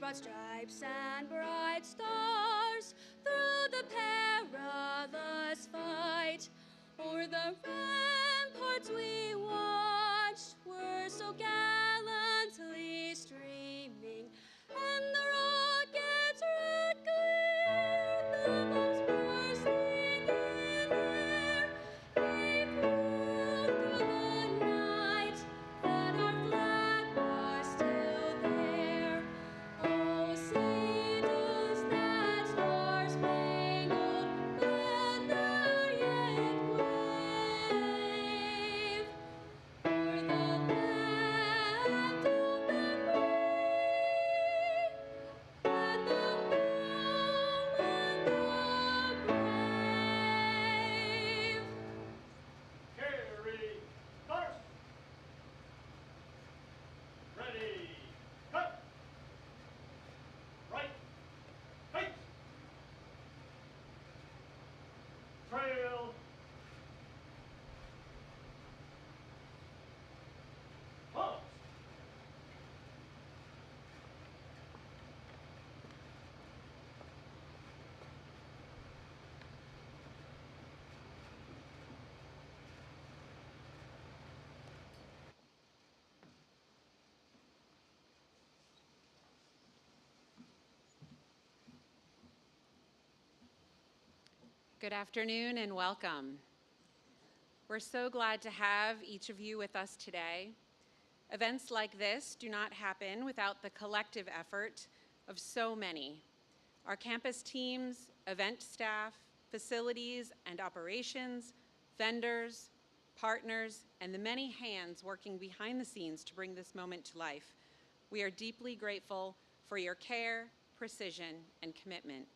broad stripes and bright stars through the perilous fight. O'er the ramparts we watched were so gallantly streaming, and the rockets' red glare, the bombs bursting in air, they proved through the night that our flag was still there. Oh, see does that star-spangled banner yet wave o'er the land of the free and the home of the brave. Carry, march! Ready, cut! Right, fight! Trail! Halt! Good afternoon and welcome. We're so glad to have each of you with us today. Events like this do not happen without the collective effort of so many. Our campus teams, event staff, facilities and operations, vendors, partners, and the many hands working behind the scenes to bring this moment to life. We are deeply grateful for your care, precision, and commitment.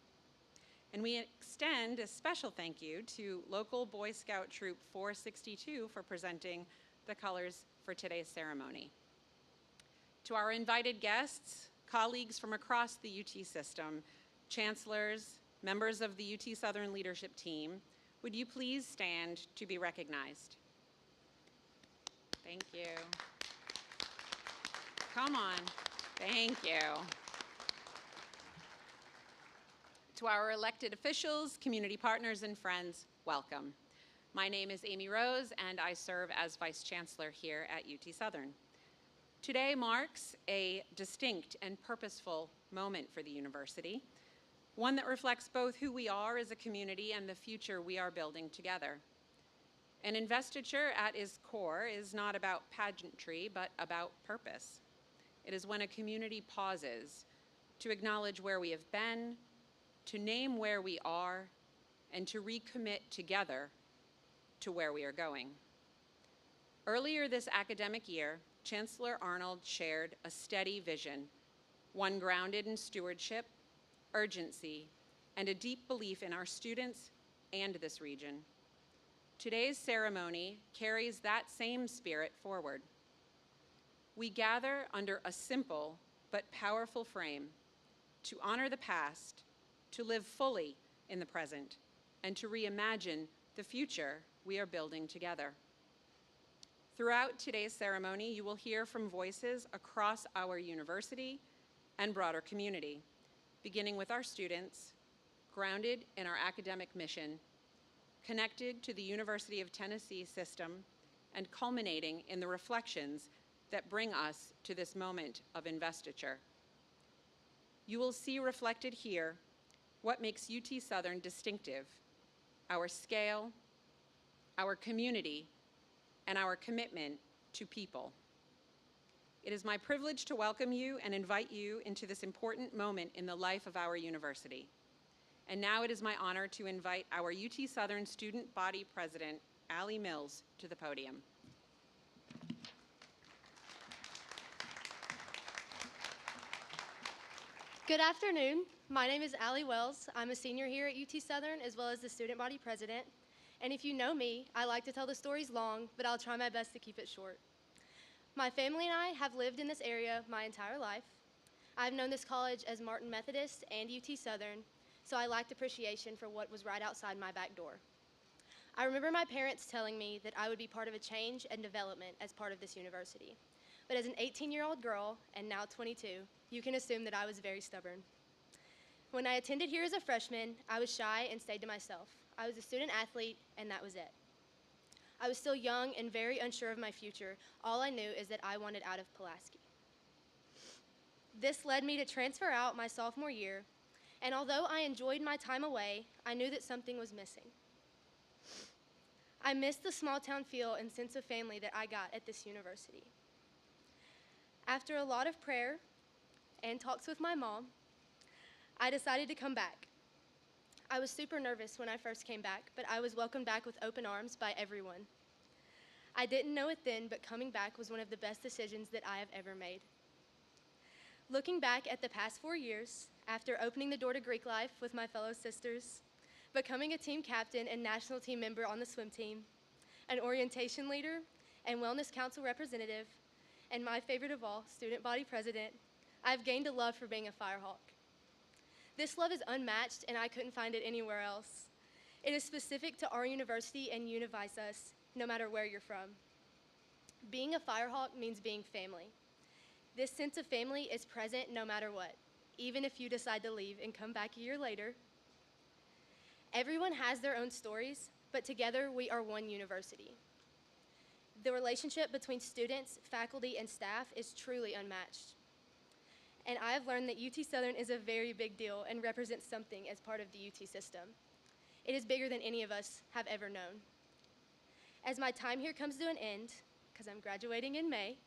And we extend a special thank you to local Boy Scout Troop 462 for presenting the colors for today's ceremony. To our invited guests, colleagues from across the UT system, chancellors, members of the UT Southern leadership team, would you please stand to be recognized? Thank you. Come on. Thank you. To our elected officials, community partners, and friends, welcome. My name is Amy Rose, and I serve as Vice Chancellor here at UT Southern. Today marks a distinct and purposeful moment for the university, one that reflects both who we are as a community and the future we are building together. An investiture at its core is not about pageantry, but about purpose. It is when a community pauses to acknowledge where we have been, to name where we are, and to recommit together to where we are going. Earlier this academic year, Chancellor Arnold shared a steady vision, one grounded in stewardship, urgency, and a deep belief in our students and this region. Today's ceremony carries that same spirit forward. We gather under a simple but powerful frame to honor the past, to live fully in the present, and to reimagine the future we are building together. Throughout today's ceremony, you will hear from voices across our university and broader community, beginning with our students, grounded in our academic mission, connected to the University of Tennessee system, and culminating in the reflections that bring us to this moment of investiture. You will see reflected here what makes UT Southern distinctive, our scale, our community, and our commitment to people. It is my privilege to welcome you and invite you into this important moment in the life of our university. And now it is my honor to invite our UT Southern Student Body President, Allie Mills, to the podium. Good afternoon. My name is Allie Wells. I'm a senior here at UT Southern as well as the student body president. And if you know me, I like to tell the stories long, but I'll try my best to keep it short. My family and I have lived in this area my entire life. I've known this college as Martin Methodist and UT Southern, so I lacked appreciation for what was right outside my back door. I remember my parents telling me that I would be part of a change and development as part of this university. but as an 18-year-old girl, and now 22, you can assume that I was very stubborn. When I attended here as a freshman, I was shy and stayed to myself. I was a student athlete, and that was it. I was still young and very unsure of my future. All I knew is that I wanted out of Pulaski. This led me to transfer out my sophomore year, and although I enjoyed my time away, I knew that something was missing. I missed the small town feel and sense of family that I got at this university. After a lot of prayer and talks with my mom, I decided to come back. I was super nervous when I first came back, but I was welcomed back with open arms by everyone. I didn't know it then, but coming back was one of the best decisions that I have ever made. Looking back at the past 4 years, after opening the door to Greek life with my fellow sisters, becoming a team captain and national team member on the swim team, an orientation leader and wellness council representative, and my favorite of all, student body president, I've gained a love for being a firehawk. This love is unmatched, and I couldn't find it anywhere else. It is specific to our university and unifies us, no matter where you're from. Being a firehawk means being family. This sense of family is present no matter what, even if you decide to leave and come back a year later. Everyone has their own stories, but together we are one university. The relationship between students, faculty, and staff is truly unmatched. And I have learned that UT Southern is a very big deal and represents something as part of the UT system. It is bigger than any of us have ever known. As my time here comes to an end, because I'm graduating in May,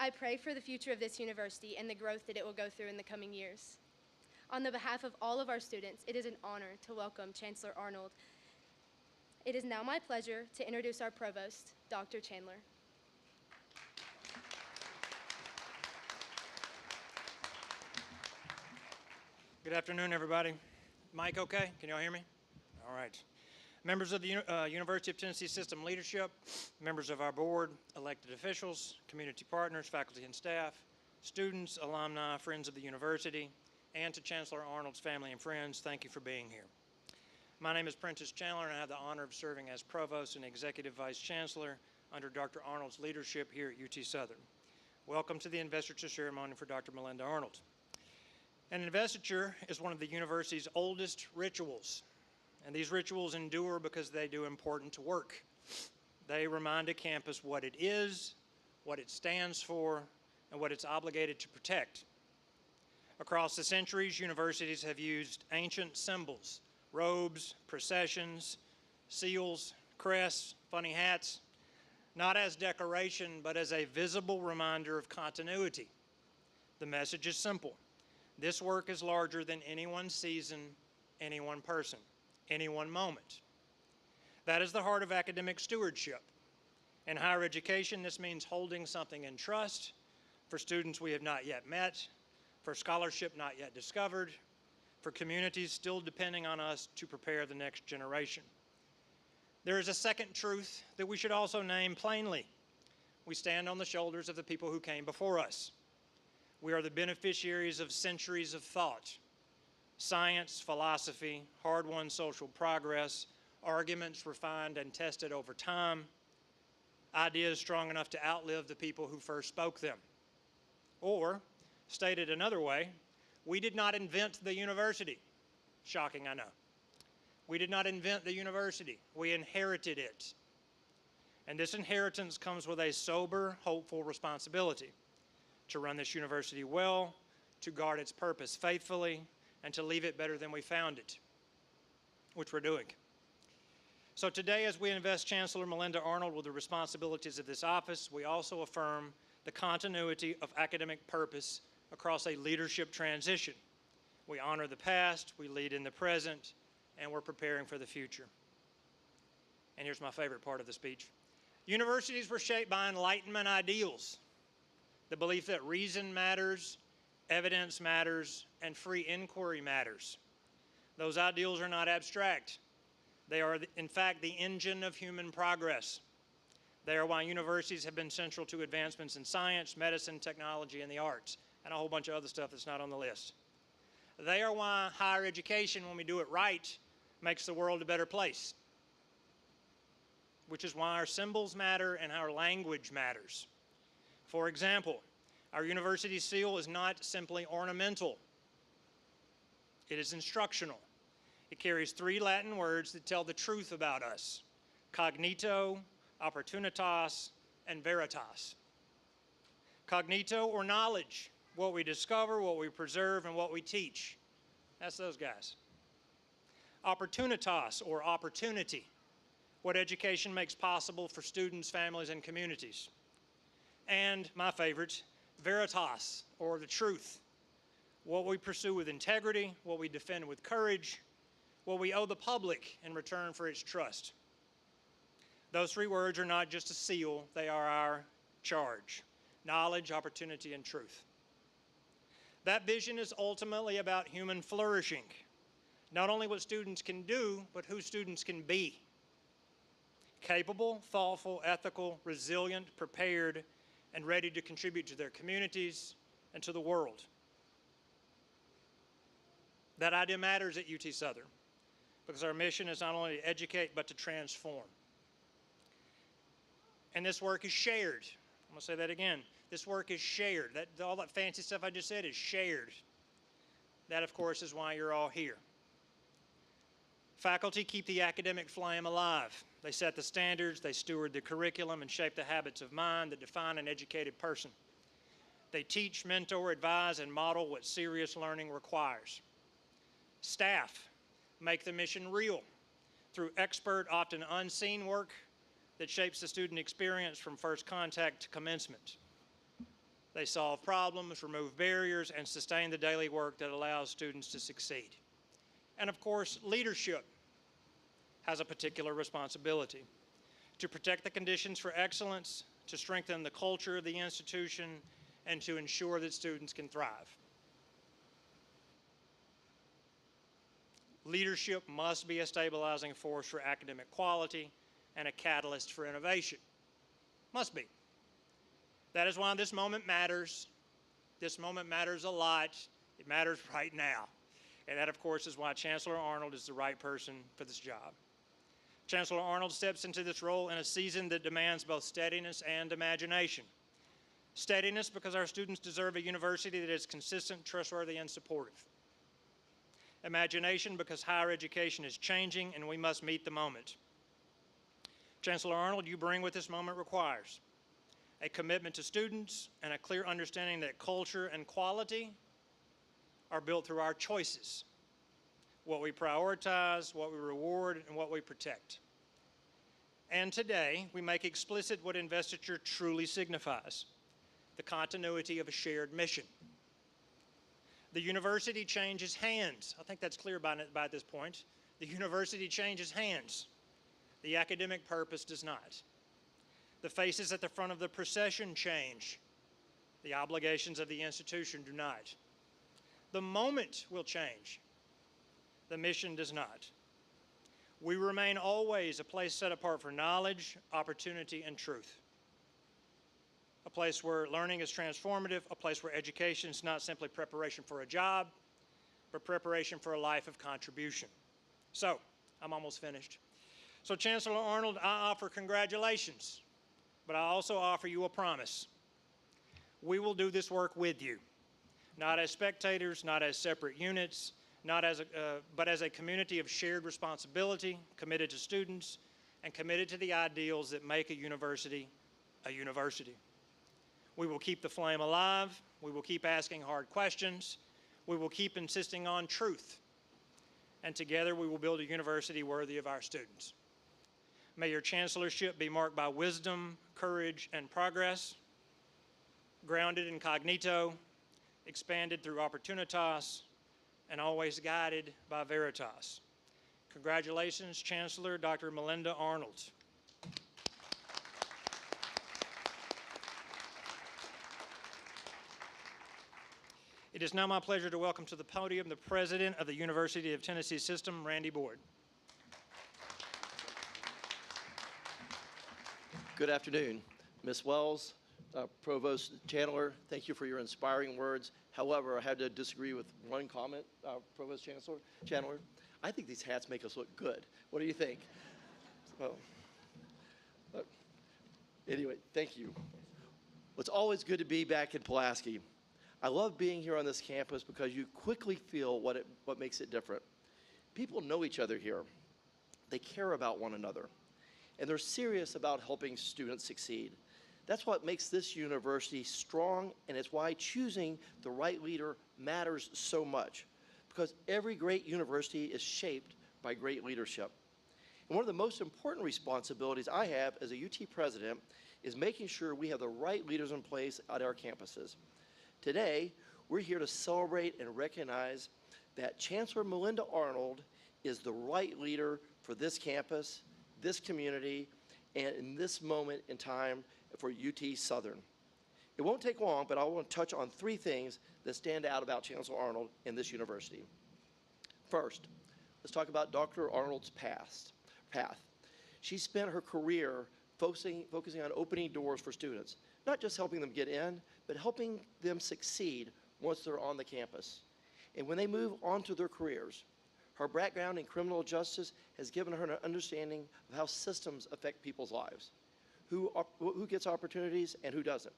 I pray for the future of this university and the growth that it will go through in the coming years. On the behalf of all of our students, it is an honor to welcome Chancellor Arnold. It is now my pleasure to introduce our provost, Dr. Chandler. Good afternoon, everybody. Mic okay? Can you all hear me? All right. Members of the University of Tennessee System leadership, members of our board, elected officials, community partners, faculty and staff, students, alumni, friends of the university, and to Chancellor Arnold's family and friends, thank you for being here. My name is Prentice Chandler, and I have the honor of serving as Provost and Executive Vice Chancellor under Dr. Arnold's leadership here at UT Southern. Welcome to the Investiture ceremony for Dr. Melinda Arnold. An investiture is one of the university's oldest rituals, and these rituals endure because they do important work. They remind a campus what it is, what it stands for, and what it's obligated to protect. Across the centuries, universities have used ancient symbols, robes, processions, seals, crests, funny hats, not as decoration, but as a visible reminder of continuity. The message is simple. This work is larger than any one season, any one person, any one moment. That is the heart of academic stewardship. In higher education, this means holding something in trust for students we have not yet met, for scholarship not yet discovered, for communities still depending on us to prepare the next generation. There is a second truth that we should also name plainly. We stand on the shoulders of the people who came before us. We are the beneficiaries of centuries of thought, science, philosophy, hard-won social progress, arguments refined and tested over time, ideas strong enough to outlive the people who first spoke them. Or, stated another way, we did not invent the university. Shocking, I know. We did not invent the university. We inherited it. And this inheritance comes with a sober, hopeful responsibility to run this university well, to guard its purpose faithfully, and to leave it better than we found it, which we're doing. So today, as we invest Chancellor Melinda Arnold with the responsibilities of this office, we also affirm the continuity of academic purpose across a leadership transition. We honor the past, we lead in the present, and we're preparing for the future. And here's my favorite part of the speech. Universities were shaped by Enlightenment ideals, the belief that reason matters, evidence matters, and free inquiry matters. Those ideals are not abstract. They are, in fact, the engine of human progress. They are why universities have been central to advancements in science, medicine, technology, and the arts, and a whole bunch of other stuff that's not on the list. They are why higher education, when we do it right, makes the world a better place, which is why our symbols matter and our language matters. For example, our university seal is not simply ornamental. It is instructional. It carries 3 Latin words that tell the truth about us: cognito, opportunitas, and veritas. Cognito, or knowledge, what we discover, what we preserve, and what we teach. That's those guys. Opportunitas, or opportunity, what education makes possible for students, families, and communities. And my favorite, veritas, or the truth, what we pursue with integrity, what we defend with courage, what we owe the public in return for its trust. Those 3 words are not just a seal, they are our charge: knowledge, opportunity, and truth. That vision is ultimately about human flourishing, not only what students can do, but who students can be. Capable, thoughtful, ethical, resilient, prepared, and ready to contribute to their communities and to the world. That idea matters at UT Southern because our mission is not only to educate, but to transform. And this work is shared. I'm going to say that again. This work is shared. All that fancy stuff I just said is shared. That, of course, is why you're all here. Faculty keep the academic flame alive. They set the standards, they steward the curriculum, and shape the habits of mind that define an educated person. They teach, mentor, advise, and model what serious learning requires. Staff make the mission real through expert, often unseen work that shapes the student experience from first contact to commencement. They solve problems, remove barriers, and sustain the daily work that allows students to succeed. And of course, leadership has a particular responsibility to protect the conditions for excellence, to strengthen the culture of the institution, and to ensure that students can thrive. Leadership must be a stabilizing force for academic quality and a catalyst for innovation. Must be. That is why this moment matters. This moment matters a lot. It matters right now. And that, of course, is why Chancellor Arnold is the right person for this job. Chancellor Arnold steps into this role in a season that demands both steadiness and imagination. Steadiness because our students deserve a university that is consistent, trustworthy, and supportive. Imagination because higher education is changing and we must meet the moment. Chancellor Arnold, you bring what this moment requires: a commitment to students and a clear understanding that culture and quality are built through our choices: what we prioritize, what we reward, and what we protect. And today, we make explicit what investiture truly signifies: the continuity of a shared mission. The university changes hands. I think that's clear by this point. The university changes hands. The academic purpose does not. The faces at the front of the procession change. The obligations of the institution do not. The moment will change. The mission does not. We remain always a place set apart for knowledge, opportunity, and truth. A place where learning is transformative, a place where education is not simply preparation for a job, but preparation for a life of contribution. So, I'm almost finished. So, Chancellor Arnold, I offer congratulations, but I also offer you a promise. We will do this work with you, not as spectators, not as separate units, but as a community of shared responsibility, committed to students, and committed to the ideals that make a university a university. We will keep the flame alive. We will keep asking hard questions. We will keep insisting on truth. And together we will build a university worthy of our students. May your chancellorship be marked by wisdom, courage, and progress, grounded in cognito, expanded through opportunitas, and always guided by veritas. Congratulations, Chancellor Dr. Melinda Arnold. It is now my pleasure to welcome to the podium the President of the University of Tennessee System, Randy Boyd. Good afternoon. Ms. Wells, Provost Chandler, thank you for your inspiring words. However, I had to disagree with one comment, Provost Chandler. I think these hats make us look good. What do you think? Well, anyway, thank you. It's always good to be back in Pulaski. I love being here on this campus because you quickly feel what makes it different. People know each other here. They care about one another, and they're serious about helping students succeed. That's what makes this university strong, and it's why choosing the right leader matters so much, because every great university is shaped by great leadership. And one of the most important responsibilities I have as a UT president is making sure we have the right leaders in place at our campuses. Today, we're here to celebrate and recognize that Chancellor Melinda Arnold is the right leader for this campus, this community, and in this moment in time for UT Southern. It won't take long, but I want to touch on 3 things that stand out about Chancellor Arnold in this university. First, let's talk about Dr. Arnold's path. She spent her career focusing on opening doors for students, not just helping them get in, but helping them succeed once they're on the campus. And when they move on to their careers, her background in criminal justice has given her an understanding of how systems affect people's lives, who gets opportunities and who doesn't.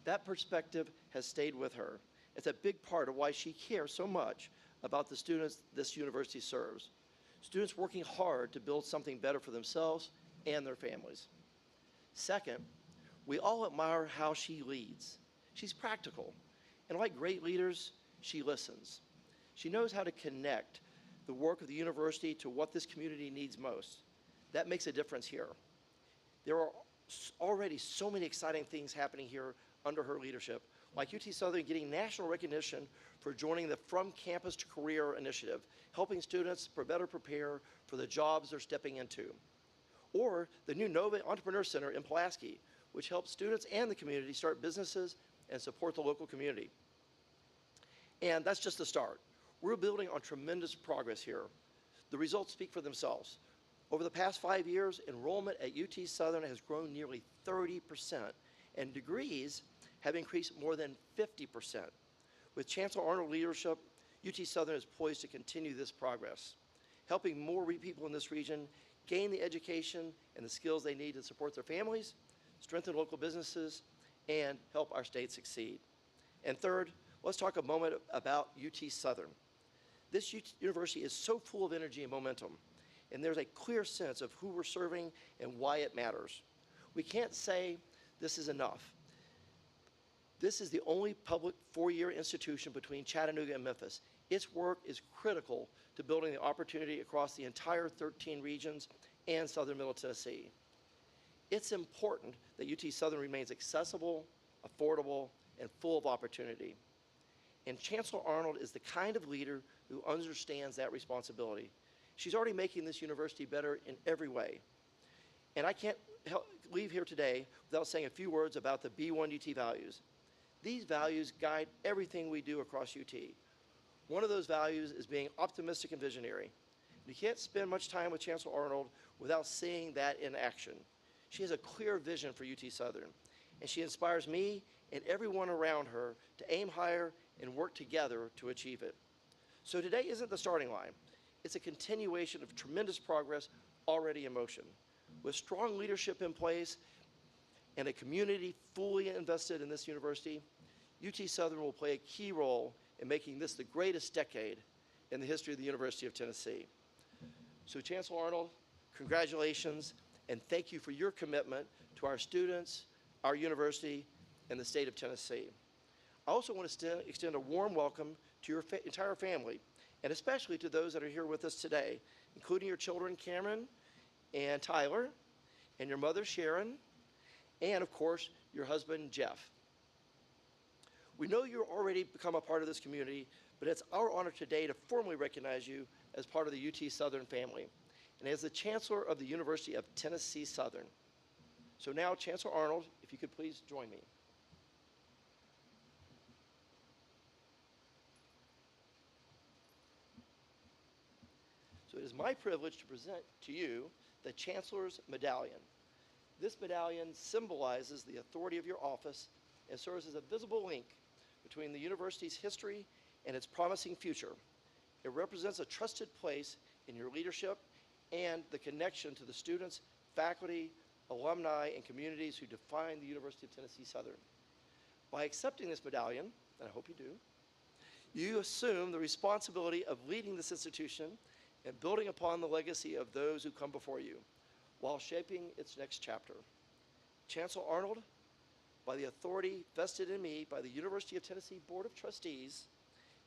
That perspective has stayed with her. It's a big part of why she cares so much about the students this university serves. Students working hard to build something better for themselves and their families. Second, we all admire how she leads. She's practical, and like great leaders, she listens. She knows how to connect the work of the university to what this community needs most. That makes a difference here. There are already so many exciting things happening here under her leadership, like UT Southern getting national recognition for joining the From Campus to Career initiative, helping students better prepare for the jobs they're stepping into. Or the new Nova Entrepreneur Center in Pulaski, which helps students and the community start businesses and support the local community. And that's just the start. We're building on tremendous progress here. The results speak for themselves. Over the past 5 years, enrollment at UT Southern has grown nearly 30%, and degrees have increased more than 50%. With Chancellor Arnold leadership, UT Southern is poised to continue this progress, helping more people in this region gain the education and the skills they need to support their families, strengthen local businesses, and help our state succeed. And third, let's talk a moment about UT Southern. This university is so full of energy and momentum, and there's a clear sense of who we're serving and why it matters. We can't say this is enough. This is the only public 4-year institution between Chattanooga and Memphis. Its work is critical to building the opportunity across the entire 13 regions and southern Middle Tennessee. It's important that UT Southern remains accessible, affordable, and full of opportunity. And Chancellor Arnold is the kind of leader who understands that responsibility. She's already making this university better in every way. And I can't leave here today without saying a few words about the B1 UT values. These values guide everything we do across UT. One of those values is being optimistic and visionary. You can't spend much time with Chancellor Arnold without seeing that in action. She has a clear vision for UT Southern, and she inspires me and everyone around her to aim higher and work together to achieve it. So today isn't the starting line. It's a continuation of tremendous progress already in motion. With strong leadership in place and a community fully invested in this university, UT Southern will play a key role in making this the greatest decade in the history of the University of Tennessee. So Chancellor Arnold, congratulations, and thank you for your commitment to our students, our university, and the state of Tennessee. I also want to extend a warm welcome to your entire family, and especially to those that are here with us today, including your children, Cameron and Tyler, and your mother, Sharon, and of course, your husband, Jeff. We know you've already become a part of this community, but it's our honor today to formally recognize you as part of the UT Southern family, and as the Chancellor of the University of Tennessee Southern. So now, Chancellor Arnold, if you could please join me. So it is my privilege to present to you the Chancellor's Medallion. This medallion symbolizes the authority of your office and serves as a visible link between the university's history and its promising future. It represents a trusted place in your leadership and the connection to the students, faculty, alumni, and communities who define the University of Tennessee Southern. By accepting this medallion, and I hope you do, you assume the responsibility of leading this institution and building upon the legacy of those who come before you while shaping its next chapter. Chancellor Arnold, by the authority vested in me by the University of Tennessee Board of Trustees,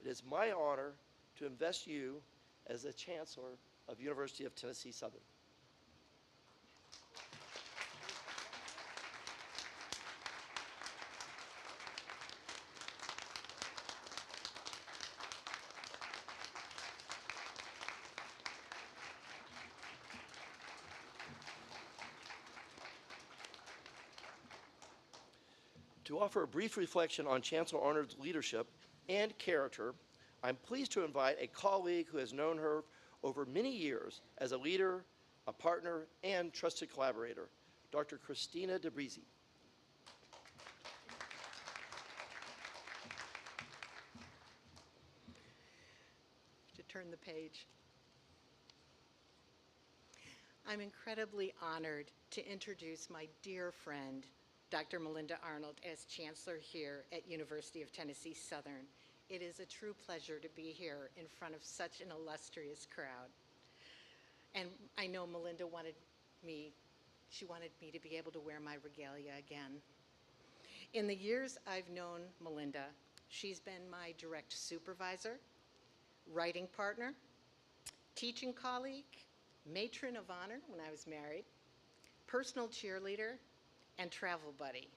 it is my honor to invest you as the Chancellor of University of Tennessee Southern. To offer a brief reflection on Chancellor Arnold's leadership and character, I'm pleased to invite a colleague who has known her over many years as a leader, a partner, and trusted collaborator, Dr. Christina DeBrisi. To turn the page. I'm incredibly honored to introduce my dear friend, Dr. Melinda Arnold, as Chancellor here at University of Tennessee Southern. It is a true pleasure to be here in front of such an illustrious crowd. And I know Melinda wanted me to be able to wear my regalia again. In the years I've known Melinda, she's been my direct supervisor, writing partner, teaching colleague, matron of honor when I was married, personal cheerleader, and travel buddy.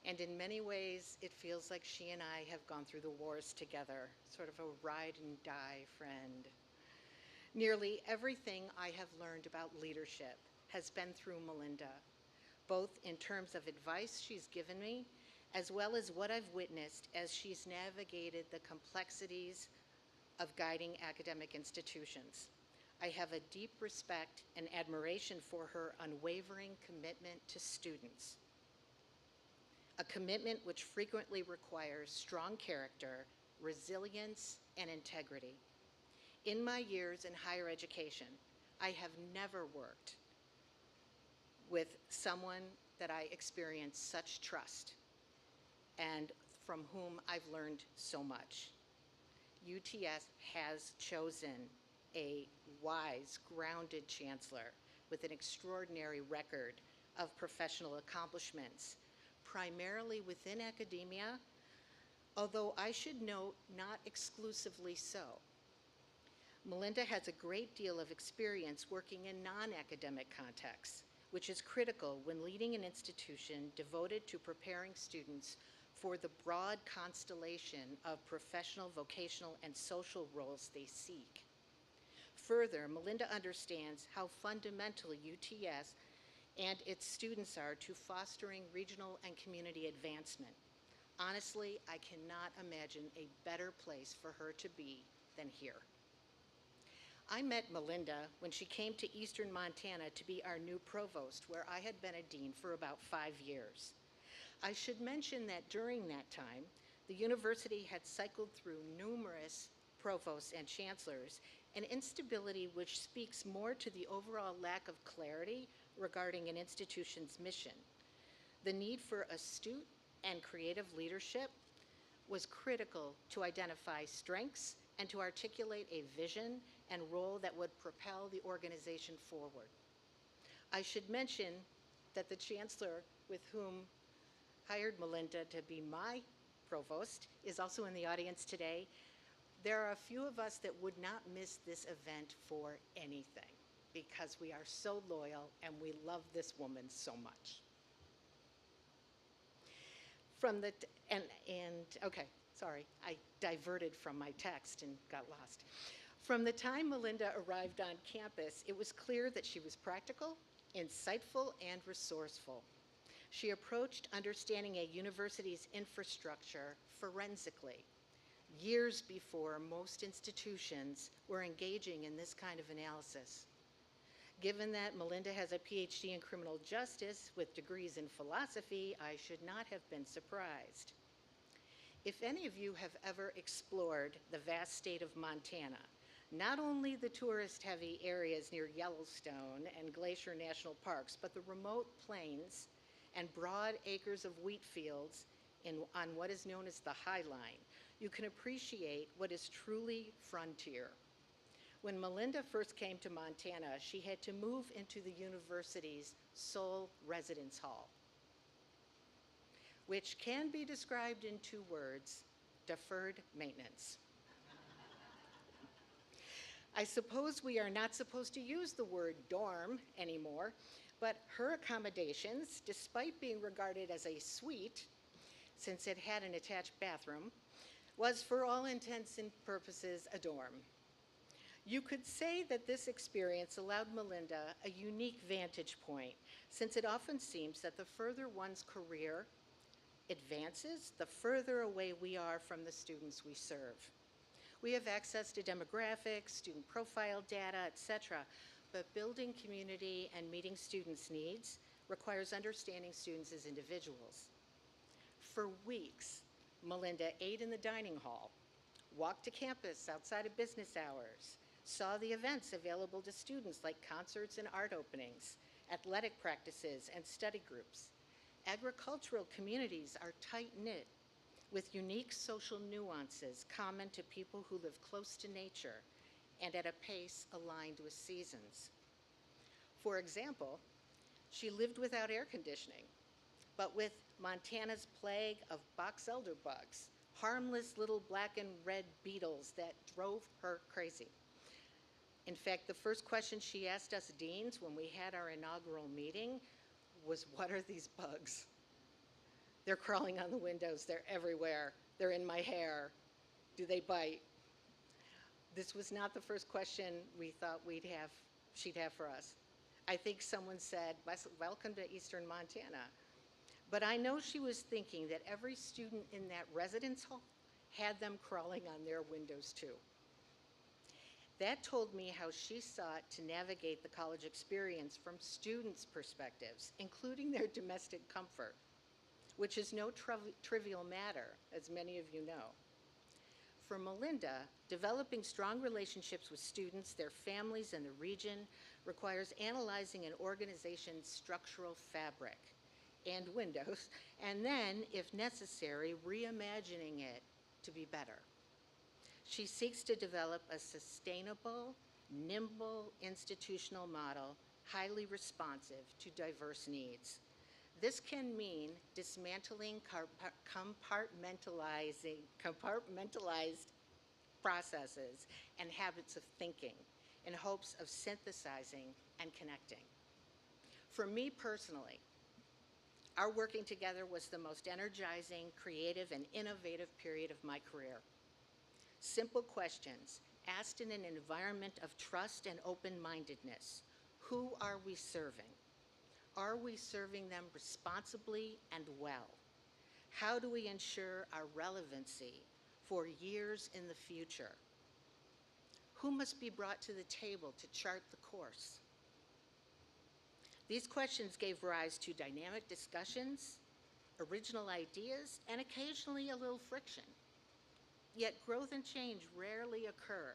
And in many ways, it feels like she and I have gone through the wars together, sort of a ride and die friend. Nearly everything I have learned about leadership has been through Melinda, both in terms of advice she's given me, as well as what I've witnessed as she's navigated the complexities of guiding academic institutions. I have a deep respect and admiration for her unwavering commitment to students, a commitment which frequently requires strong character, resilience, and integrity. In my years in higher education, I have never worked with someone that I experienced such trust and from whom I've learned so much. UTS has chosen a wise, grounded chancellor with an extraordinary record of professional accomplishments, primarily within academia, although I should note, not exclusively so. Melinda has a great deal of experience working in non-academic contexts, which is critical when leading an institution devoted to preparing students for the broad constellation of professional, vocational, and social roles they seek. Further, Melinda understands how fundamental UTS and its students are to fostering regional and community advancement. Honestly, I cannot imagine a better place for her to be than here. I met Melinda when she came to Eastern Montana to be our new provost, where I had been a dean for about 5 years. I should mention that during that time, the university had cycled through numerous provosts and chancellors, an instability which speaks more to the overall lack of clarity regarding an institution's mission. The need for astute and creative leadership was critical to identify strengths and to articulate a vision and role that would propel the organization forward. I should mention that the chancellor with whom hired Melinda to be my provost is also in the audience today. There are a few of us that would not miss this event for anything because we are so loyal and we love this woman so much. I diverted from my text and got lost. From the time Melinda arrived on campus, it was clear that she was practical, insightful, and resourceful. She approached understanding a university's infrastructure forensically, years before most institutions were engaging in this kind of analysis. Given that Melinda has a PhD in criminal justice with degrees in philosophy, I should not have been surprised. If any of you have ever explored the vast state of Montana, not only the tourist-heavy areas near Yellowstone and Glacier National Parks, but the remote plains and broad acres of wheat fields on what is known as the High Line, you can appreciate what is truly frontier. When Melinda first came to Montana, she had to move into the university's sole residence hall, which can be described in 2 words: deferred maintenance. I suppose we are not supposed to use the word dorm anymore, but her accommodations, despite being regarded as a suite, since it had an attached bathroom, was for all intents and purposes a dorm. You could say that this experience allowed Melinda a unique vantage point, since it often seems that the further one's career advances, the further away we are from the students we serve. We have access to demographics, student profile data, etc., but building community and meeting students' needs requires understanding students as individuals. For weeks, Melinda ate in the dining hall, walked to campus outside of business hours, saw the events available to students like concerts and art openings, athletic practices, and study groups. Agricultural communities are tight-knit with unique social nuances common to people who live close to nature and at a pace aligned with seasons. For example, she lived without air conditioning, but with Montana's plague of box elder bugs, harmless little black and red beetles that drove her crazy. In fact, the first question she asked us deans when we had our inaugural meeting was, "What are these bugs? They're crawling on the windows, they're everywhere, they're in my hair, do they bite?" This was not the first question we thought she'd have for us. I think someone said, "Welcome to Eastern Montana." But I know she was thinking that every student in that residence hall had them crawling on their windows too. That told me how she sought to navigate the college experience from students' perspectives, including their domestic comfort, which is no trivial matter, as many of you know. For Melinda, developing strong relationships with students, their families, and the region requires analyzing an organization's structural fabric and windows, and then, if necessary, reimagining it to be better. She seeks to develop a sustainable, nimble institutional model, highly responsive to diverse needs. This can mean dismantling compartmentalized processes and habits of thinking in hopes of synthesizing and connecting. For me personally, our working together was the most energizing, creative, and innovative period of my career. Simple questions asked in an environment of trust and open-mindedness. Who are we serving? Are we serving them responsibly and well? How do we ensure our relevancy for years in the future? Who must be brought to the table to chart the course? These questions gave rise to dynamic discussions, original ideas, and occasionally a little friction. Yet growth and change rarely occur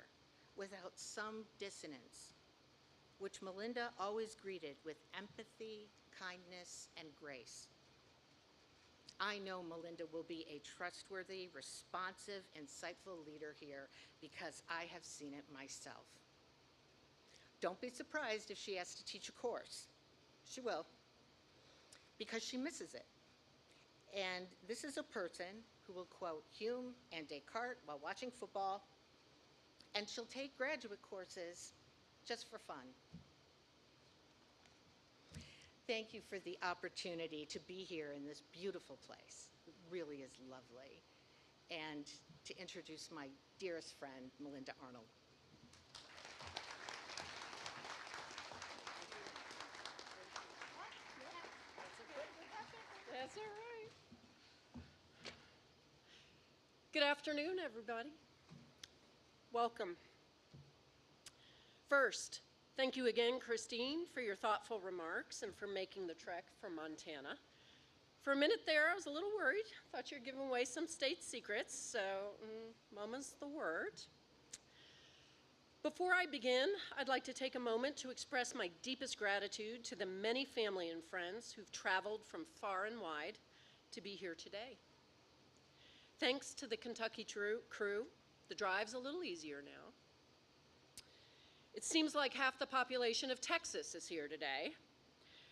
without some dissonance, which Melinda always greeted with empathy, kindness, and grace. I know Melinda will be a trustworthy, responsive, insightful leader here because I have seen it myself. Don't be surprised if she has to teach a course. She will, because she misses it. And this is a person who will quote Hume and Descartes while watching football, and she'll take graduate courses just for fun. Thank you for the opportunity to be here in this beautiful place. It really is lovely. And to introduce my dearest friend, Melinda Arnold. That's all right. Good afternoon, everybody. Welcome. First, thank you again, Christine, for your thoughtful remarks and for making the trek from Montana. For a minute there, I was a little worried. Thought you were giving away some state secrets, so mama's the word. Before I begin, I'd like to take a moment to express my deepest gratitude to the many family and friends who've traveled from far and wide to be here today. Thanks to the Kentucky crew, the drive's a little easier now. It seems like half the population of Texas is here today.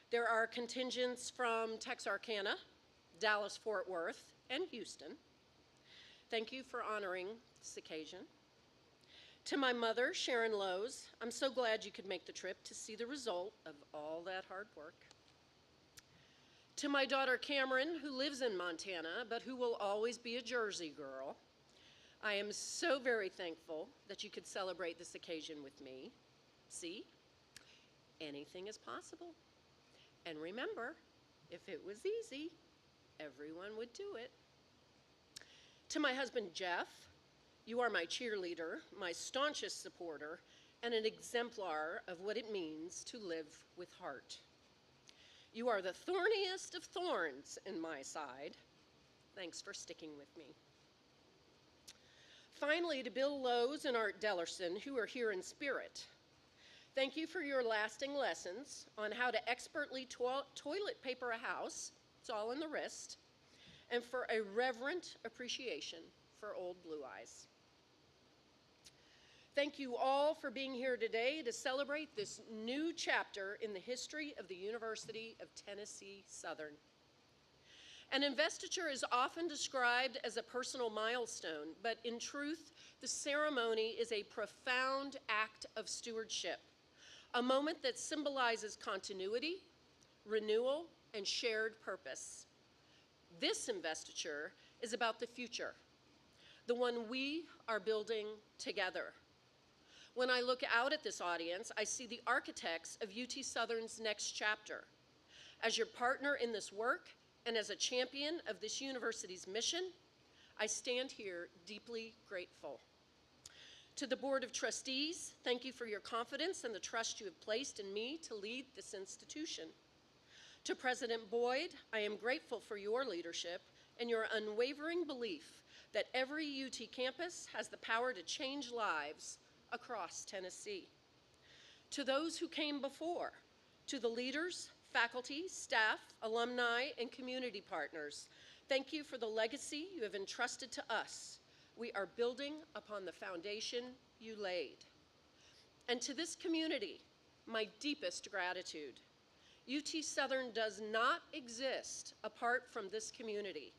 There are contingents from Texarkana, Dallas-Fort Worth, and Houston. Thank you for honoring this occasion. To my mother, Sharon Lowe's, I'm so glad you could make the trip to see the result of all that hard work. To my daughter, Cameron, who lives in Montana, but who will always be a Jersey girl, I am so very thankful that you could celebrate this occasion with me. See, anything is possible. And remember, if it was easy, everyone would do it. To my husband, Jeff, you are my cheerleader, my staunchest supporter, and an exemplar of what it means to live with heart. You are the thorniest of thorns in my side. Thanks for sticking with me. Finally, to Bill Lowe's and Art Dellerson, who are here in spirit. Thank you for your lasting lessons on how to expertly toilet paper a house, it's all in the wrist, and for a reverent appreciation for Old Blue Eyes. Thank you all for being here today to celebrate this new chapter in the history of the University of Tennessee Southern. An investiture is often described as a personal milestone, but in truth, the ceremony is a profound act of stewardship, a moment that symbolizes continuity, renewal, and shared purpose. This investiture is about the future, the one we are building together. When I look out at this audience, I see the architects of UT Southern's next chapter. As your partner in this work and as a champion of this university's mission, I stand here deeply grateful. To the Board of Trustees, thank you for your confidence and the trust you have placed in me to lead this institution. To President Boyd, I am grateful for your leadership and your unwavering belief that every UT campus has the power to change lives across Tennessee. To those who came before, to the leaders, faculty, staff, alumni, and community partners, thank you for the legacy you have entrusted to us. We are building upon the foundation you laid. And to this community, my deepest gratitude. UT Southern does not exist apart from this community.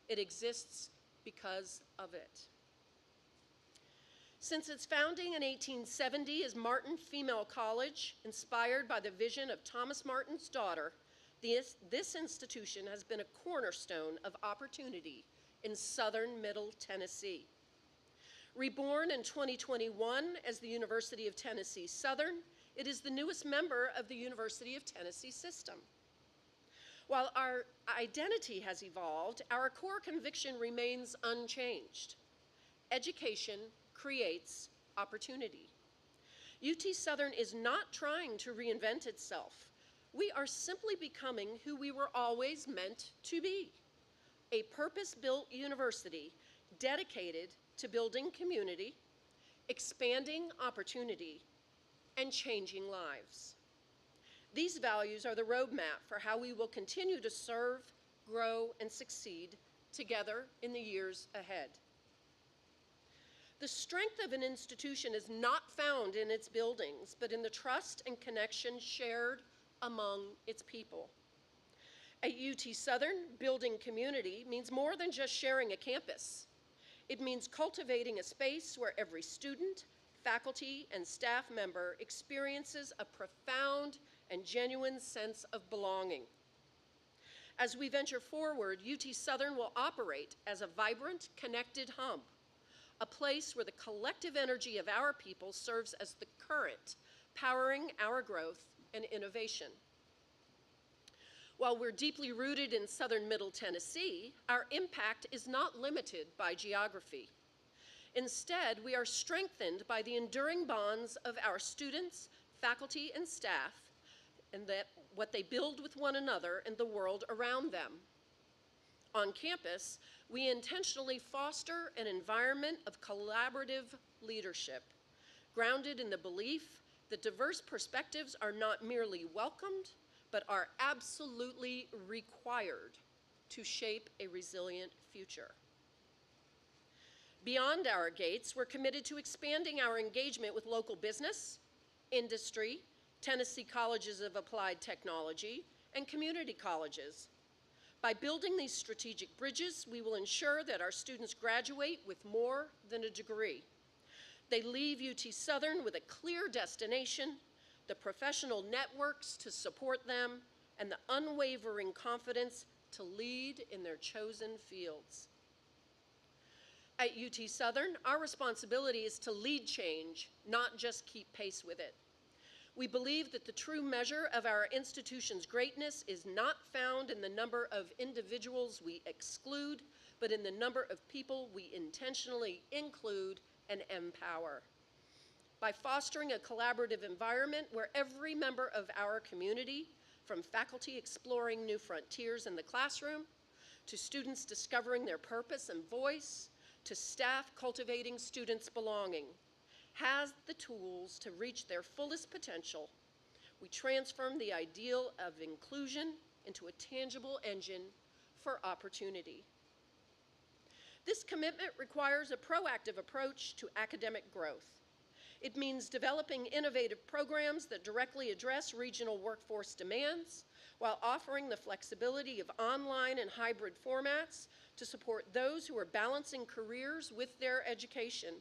It exists because of it. Since its founding in 1870 as Martin Female College, inspired by the vision of Thomas Martin's daughter, this institution has been a cornerstone of opportunity in southern Middle Tennessee. Reborn in 2021 as the University of Tennessee Southern, it is the newest member of the University of Tennessee system. While our identity has evolved, our core conviction remains unchanged. Education creates opportunity. UT Southern is not trying to reinvent itself. We are simply becoming who we were always meant to be, a purpose-built university dedicated to building community, expanding opportunity, and changing lives. These values are the roadmap for how we will continue to serve, grow, and succeed together in the years ahead. The strength of an institution is not found in its buildings, but in the trust and connection shared among its people. At UT Southern, building community means more than just sharing a campus. It means cultivating a space where every student, faculty, and staff member experiences a profound and genuine sense of belonging. As we venture forward, UT Southern will operate as a vibrant, connected hub, a place where the collective energy of our people serves as the current powering our growth and innovation. While we're deeply rooted in southern Middle Tennessee, our impact is not limited by geography. Instead, we are strengthened by the enduring bonds of our students, faculty, and staff, and what they build with one another and the world around them. On campus, we intentionally foster an environment of collaborative leadership, grounded in the belief that diverse perspectives are not merely welcomed, but are absolutely required to shape a resilient future. Beyond our gates, we're committed to expanding our engagement with local business, industry, Tennessee Colleges of Applied Technology, and community colleges. By building these strategic bridges, we will ensure that our students graduate with more than a degree. They leave UT Southern with a clear destination, the professional networks to support them, and the unwavering confidence to lead in their chosen fields. At UT Southern, our responsibility is to lead change, not just keep pace with it. We believe that the true measure of our institution's greatness is not found in the number of individuals we exclude, but in the number of people we intentionally include and empower. By fostering a collaborative environment where every member of our community, from faculty exploring new frontiers in the classroom, to students discovering their purpose and voice, to staff cultivating students' belonging, has the tools to reach their fullest potential, we transform the ideal of inclusion into a tangible engine for opportunity. This commitment requires a proactive approach to academic growth. It means developing innovative programs that directly address regional workforce demands while offering the flexibility of online and hybrid formats to support those who are balancing careers with their education.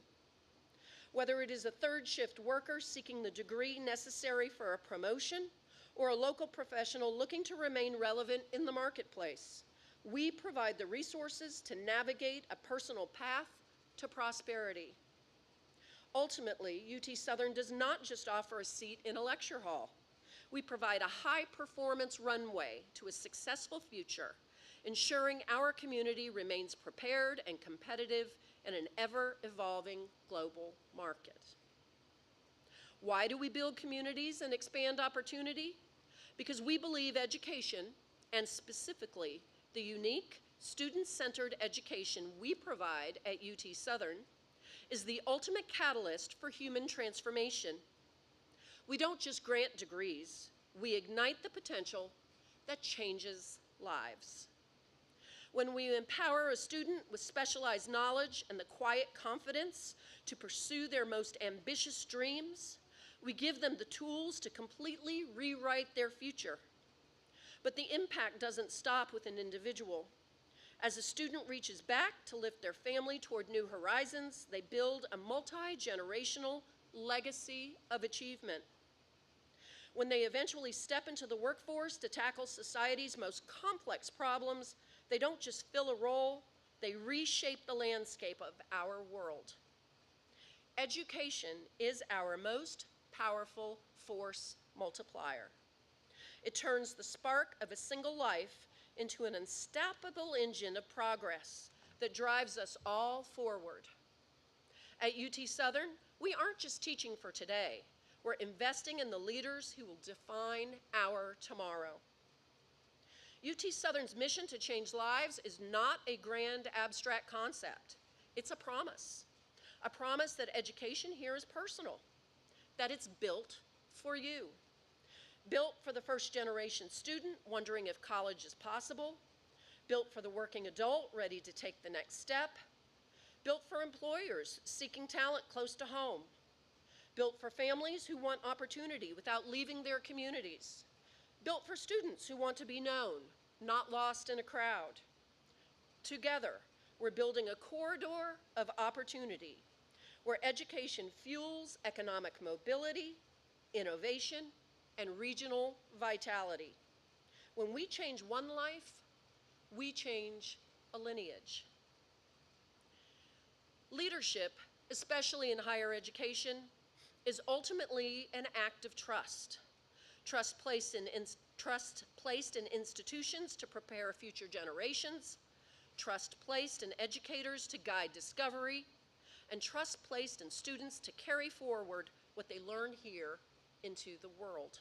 Whether it is a third shift worker seeking the degree necessary for a promotion or a local professional looking to remain relevant in the marketplace, we provide the resources to navigate a personal path to prosperity. Ultimately, UT Southern does not just offer a seat in a lecture hall. We provide a high-performance runway to a successful future, ensuring our community remains prepared and competitive in an ever-evolving global market. Why do we build communities and expand opportunity? Because we believe education, and specifically the unique student-centered education we provide at UT Southern, is the ultimate catalyst for human transformation. We don't just grant degrees, we ignite the potential that changes lives. When we empower a student with specialized knowledge and the quiet confidence to pursue their most ambitious dreams, we give them the tools to completely rewrite their future. But the impact doesn't stop with an individual. As a student reaches back to lift their family toward new horizons, they build a multi-generational legacy of achievement. When they eventually step into the workforce to tackle society's most complex problems, they don't just fill a role, they reshape the landscape of our world. Education is our most powerful force multiplier. It turns the spark of a single life into an unstoppable engine of progress that drives us all forward. At UT Southern, we aren't just teaching for today. We're investing in the leaders who will define our tomorrow. UT Southern's mission to change lives is not a grand abstract concept. It's a promise that education here is personal, that it's built for you. Built for the first generation student wondering if college is possible, built for the working adult ready to take the next step, built for employers seeking talent close to home, built for families who want opportunity without leaving their communities, built for students who want to be known, not lost in a crowd. Together, we're building a corridor of opportunity where education fuels economic mobility, innovation, and regional vitality. When we change one life, we change a lineage. Leadership, especially in higher education, is ultimately an act of trust. Trust placed in institutions to prepare future generations, trust placed in educators to guide discovery, and trust placed in students to carry forward what they learn here into the world.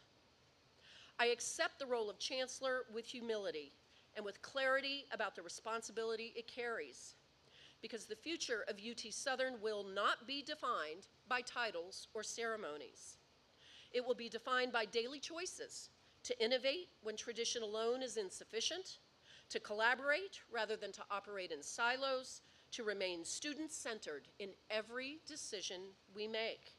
I accept the role of Chancellor with humility and with clarity about the responsibility it carries. because the future of UT Southern will not be defined by titles or ceremonies. It will be defined by daily choices to innovate when tradition alone is insufficient, to collaborate rather than to operate in silos, to remain student-centered in every decision we make,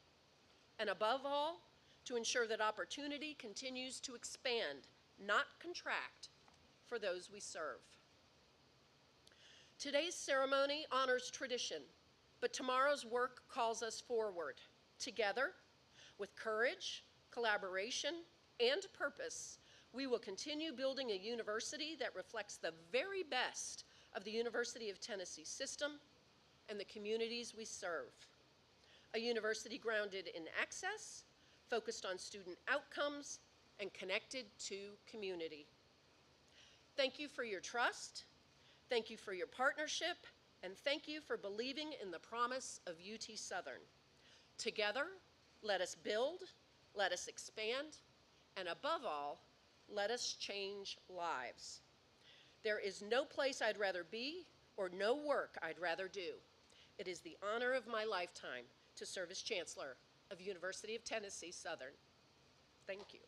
and above all, to ensure that opportunity continues to expand, not contract, for those we serve. Today's ceremony honors tradition, but tomorrow's work calls us forward. Together, with courage, collaboration, and purpose, we will continue building a university that reflects the very best of the University of Tennessee system and the communities we serve. A university grounded in access, focused on student outcomes, and connected to community. Thank you for your trust, thank you for your partnership, and thank you for believing in the promise of UT Southern. Together, let us build, let us expand, and above all, let us change lives. There is no place I'd rather be or no work I'd rather do. It is the honor of my lifetime to serve as Chancellor of University of Tennessee Southern. Thank you.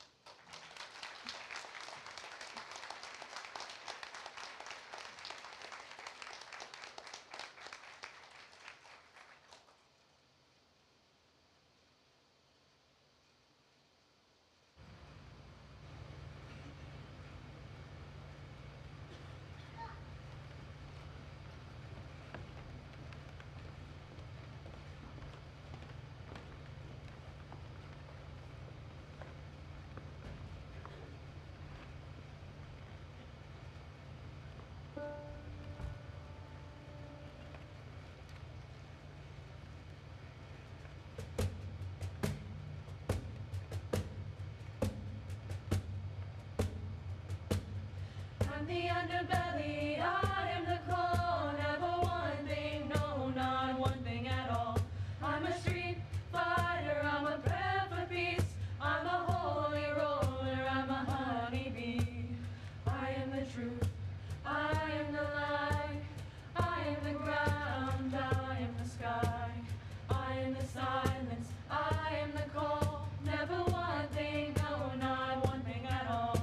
I'm the underbelly, I am the core, never one thing, no, not one thing at all. I'm a street fighter, I'm a prayer for peace, I'm a holy roller, I'm a honeybee. I am the truth, I am the light, I am the ground, I am the sky, I am the silence, I am the call, never one thing, no, not one thing at all.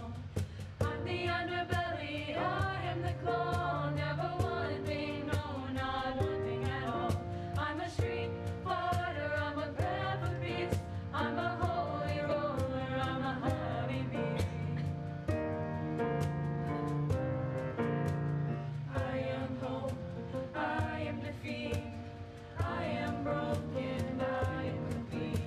I'm the underbelly, I am the claw, never one thing, no, not one thing at all. I'm a street fighter, I'm a prayer for peace, I'm a holy roller, I'm a honeybee. I am hope, I am defeat, I am broken, I am complete.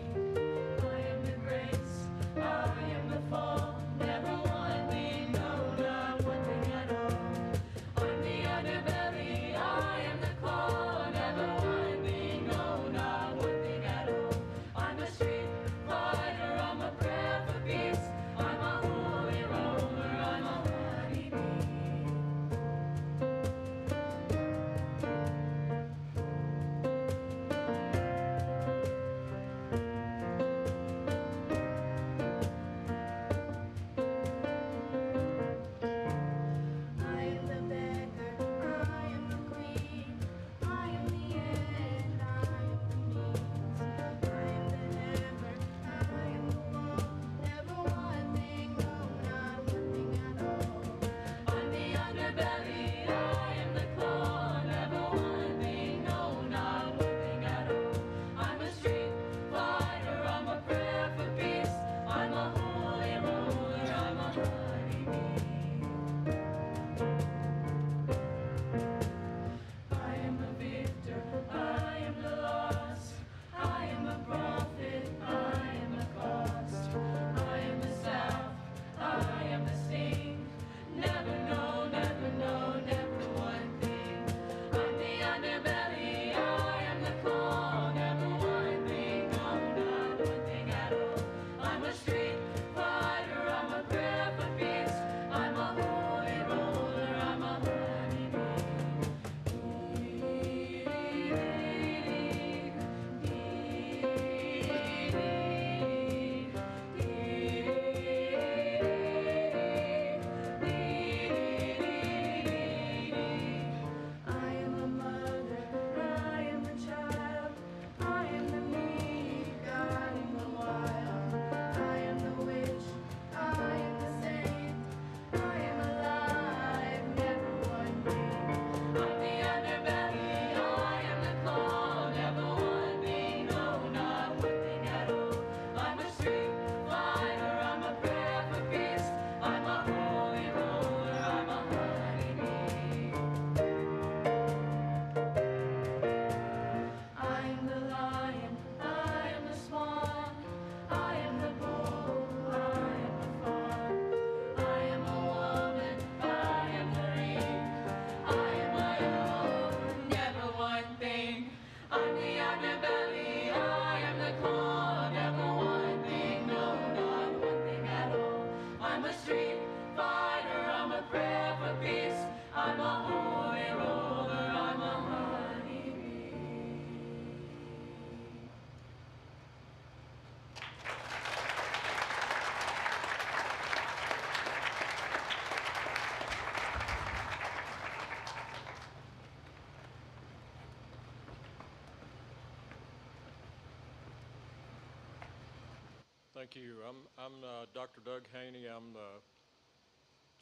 Thank you. I'm Dr. Doug Haney. I'm the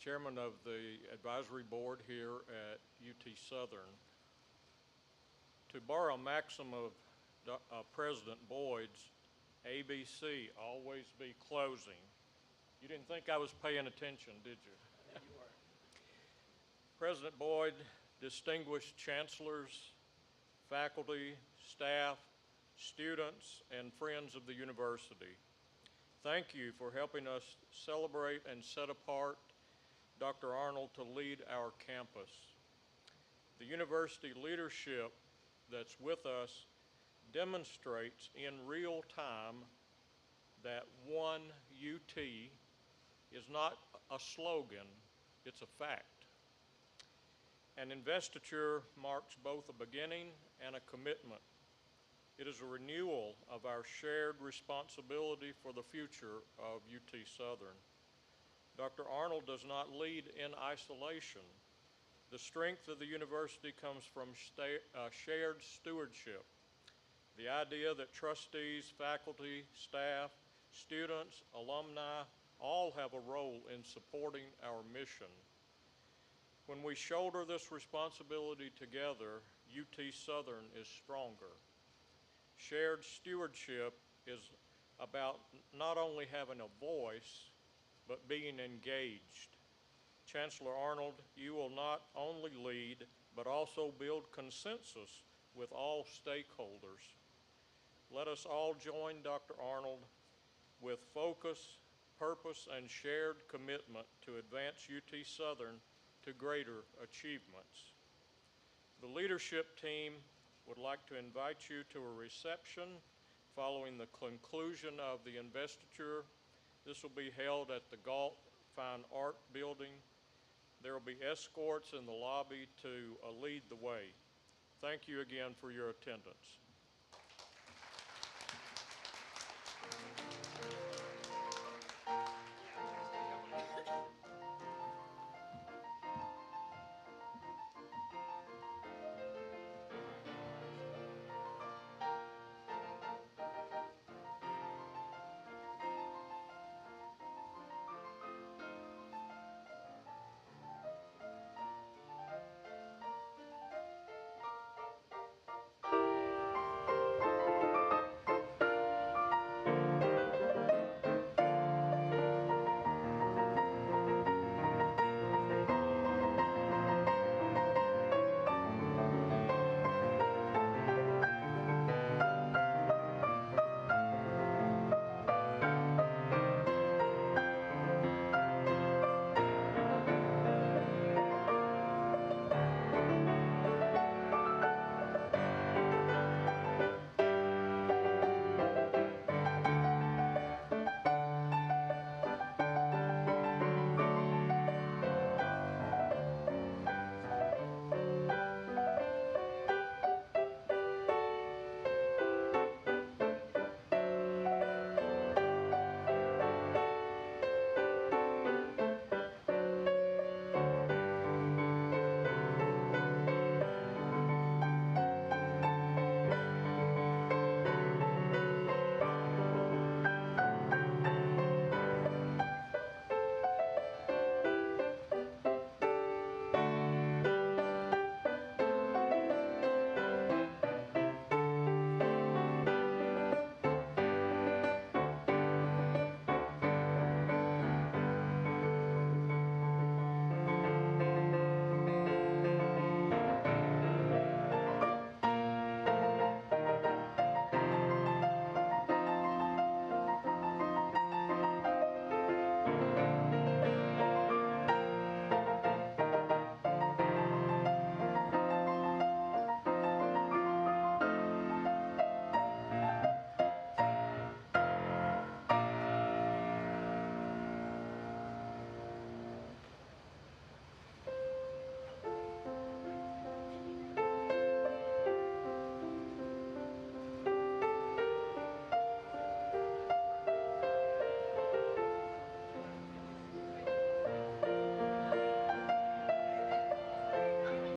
chairman of the advisory board here at UT Southern. To borrow a maxim of President Boyd's, ABC, always be closing. You didn't think I was paying attention, did you? President Boyd, distinguished chancellors, faculty, staff, students, and friends of the university, thank you for helping us celebrate and set apart Dr. Arnold to lead our campus. The university leadership that's with us demonstrates in real time that one UT is not a slogan, it's a fact. An investiture marks both a beginning and a commitment. It is a renewal of our shared responsibility for the future of UT Southern. Dr. Arnold does not lead in isolation. The strength of the university comes from shared stewardship. The idea that trustees, faculty, staff, students, alumni, all have a role in supporting our mission. When we shoulder this responsibility together, UT Southern is stronger. Shared stewardship is about not only having a voice, but being engaged. Chancellor Arnold, you will not only lead, but also build consensus with all stakeholders. Let us all join Dr. Arnold with focus, purpose, and shared commitment to advance UT Southern to greater achievements. The leadership team would like to invite you to a reception following the conclusion of the investiture. This will be held at the Galt Fine Art Building. There will be escorts in the lobby to lead the way. Thank you again for your attendance.